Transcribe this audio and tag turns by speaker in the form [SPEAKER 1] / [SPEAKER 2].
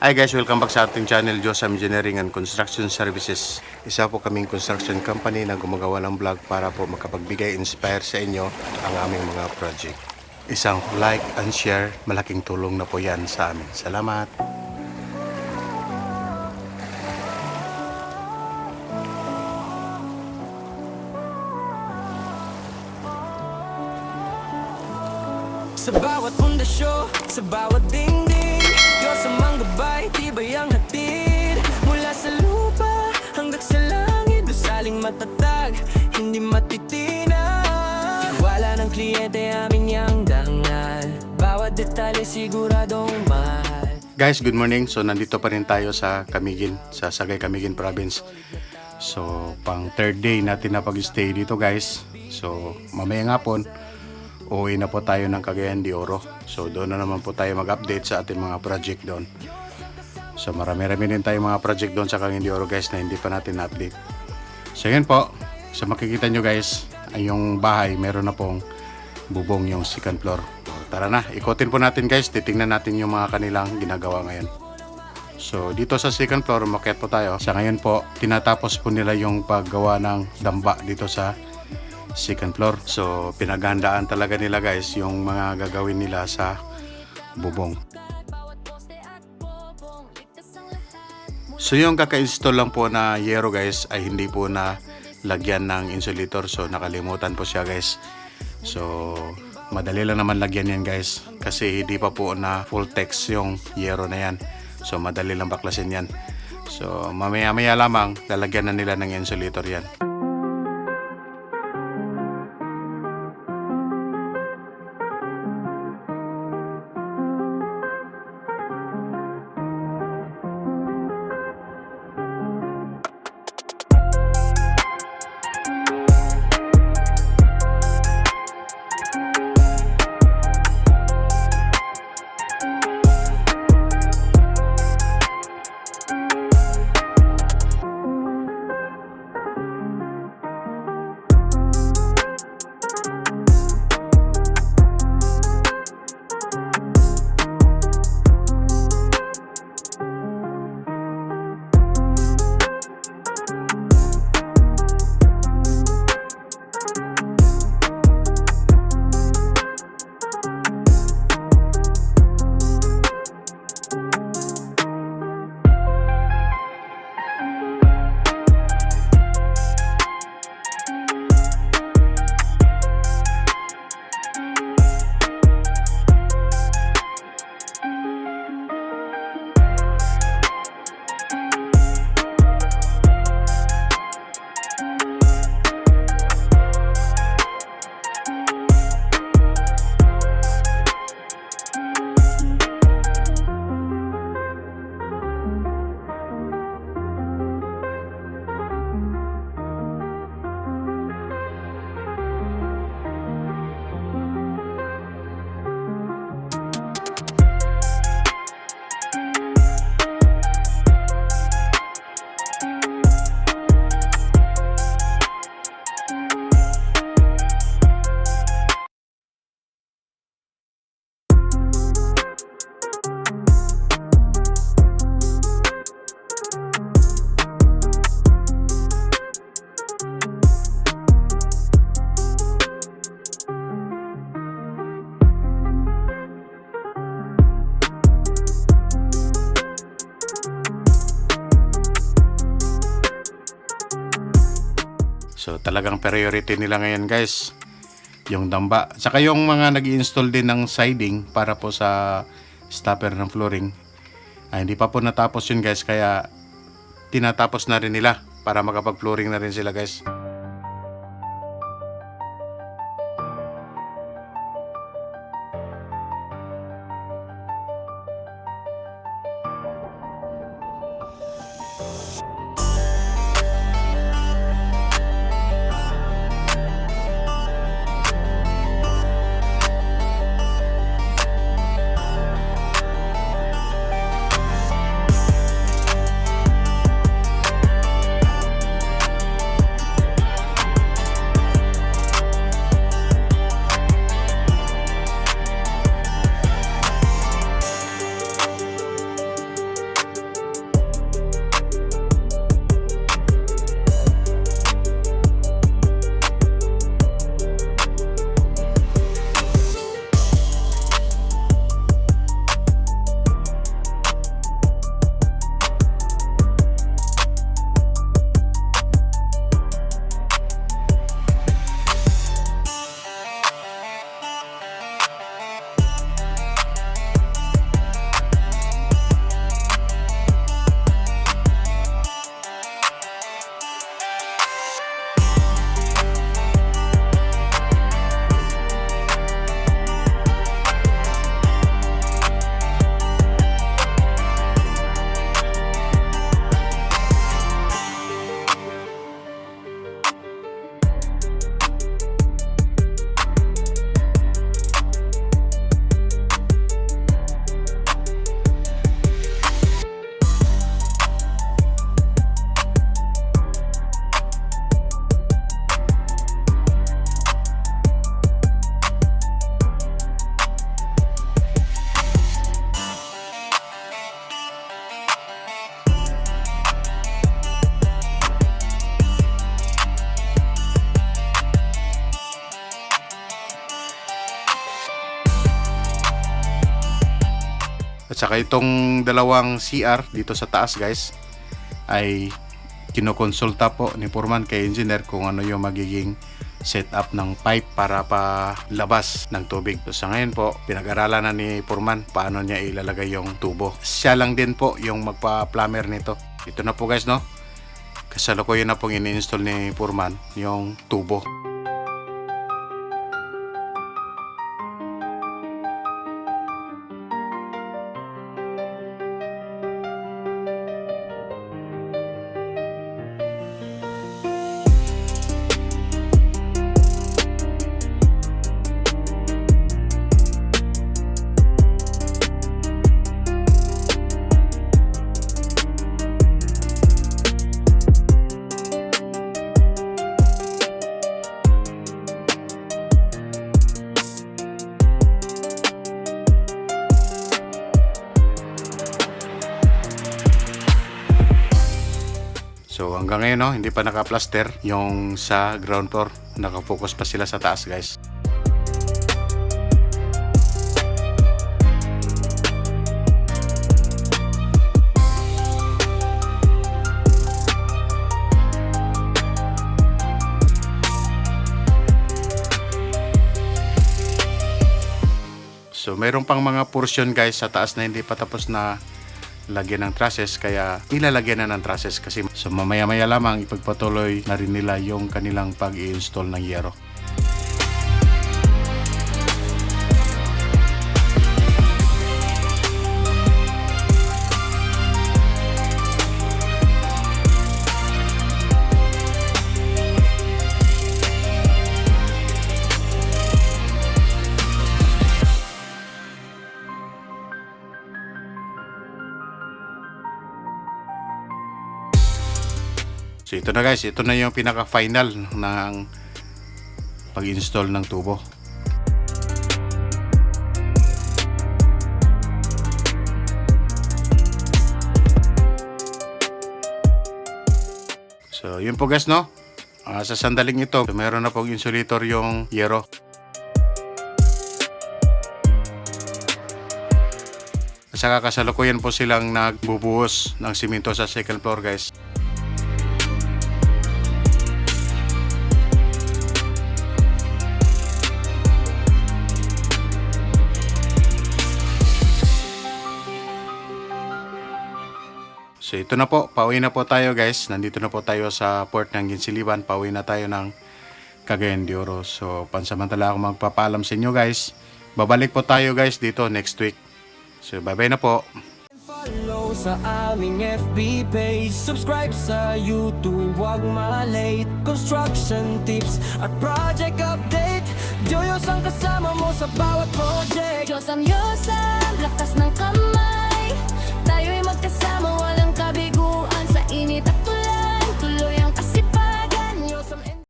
[SPEAKER 1] Hi guys, welcome back sa ating channel, Josam Engineering and Construction Services. Isa po kaming construction company na gumagawa ng vlog para po makapagbigay inspire sa inyo ang aming mga project. Isang like and share, malaking tulong na po yan sa amin. Salamat!
[SPEAKER 2] Sa bawat pundasyo, sa bawat dingding, Diyos ang manggabay, tibay ang hatid. Mula sa lupa hanggang sa langit, dusaling matatag, hindi matitinag. Tiwala ng kliyente aming yang dangal, bawat detalye siguradong mahal.
[SPEAKER 1] Guys, good morning. So nandito pa rin tayo sa Camiguin, sa Sagay Camiguin Province. So pang third day natin na pag-stay dito guys. So mamaya nga po uwi na po tayo ng Cagayan de Oro. So doon na naman po tayo mag-update sa ating mga project doon. So marami-rami din tayong mga project doon sa Cagayan de Oro guys na hindi pa natin na-update. So yun po, so makikita nyo guys, ay yung bahay meron na pong bubong yung second floor. Tara na, ikotin po natin guys, titingnan natin yung mga kanilang ginagawa ngayon. So dito sa second floor, umakyat po tayo. Sa ngayon po, tinatapos po nila yung paggawa ng damba dito sa second floor. So pinaghandaan talaga nila guys yung mga gagawin nila sa bubong. So yung kaka-install lang po na yero guys ay hindi po na lagyan ng insulator. So nakalimutan po siya guys. So madali lang naman lagyan yan guys kasi hindi pa po na full text yung yero na yan. So madali lang baklasin yan. So mamaya-maya lamang lalagyan na nila ng insulator yan. So talagang priority nila ngayon guys yung damba. Saka yung mga nag-i-install din ng siding para po sa stopper ng flooring. Hindi pa po natapos yun guys kaya tinatapos na rin nila para makapag-flooring na rin sila guys. saka itong dalawang CR dito sa taas guys ay kinokonsulta po ni Foreman kay engineer kung ano yung magiging setup ng pipe para palabas ng tubig. So sa ngayon po, pinag-aralan na ni Foreman paano niya ilalagay yung tubo. Siya lang din po yung magpa-plumber nito. Ito na po guys, no? Kasalukuyan na pong ini-install ni Foreman yung tubo. So hanggang ngayon no, hindi pa naka-plaster yung sa ground floor. Naka-focus pa sila sa taas guys. So mayroon pang mga portion guys sa taas na hindi pa tapos na lagyan ng trusses, kaya ilalagyan na ng trusses kasi so mamaya-maya lamang ipagpatuloy na rin nila yung kanilang pag-i-install ng yero. So ito na guys, ito na yung pinaka-final ng pag-install ng tubo. So yun po guys no, sa sandaling ito, meron na pong insulator yung yero. At saka kasalukuyan po silang nagbubuhos ng simento sa second floor guys. So ito na po, pauwi na po tayo guys. Nandito na po tayo sa port ng Ginsiliban. Pauwi na tayo ng Cagayan de Oro. So pansamantala ako magpapaalam sa inyo guys. Babalik po tayo guys dito next week. So bye bye na po.
[SPEAKER 2] Follow sa aming FB page. Subscribe sa YouTube, huwag malate. Construction tips at project update. Joyos ang kasama mo sa bawat project.
[SPEAKER 3] Diyos ang lakas ng kamay. Tayo'y magkasama, walang kabig.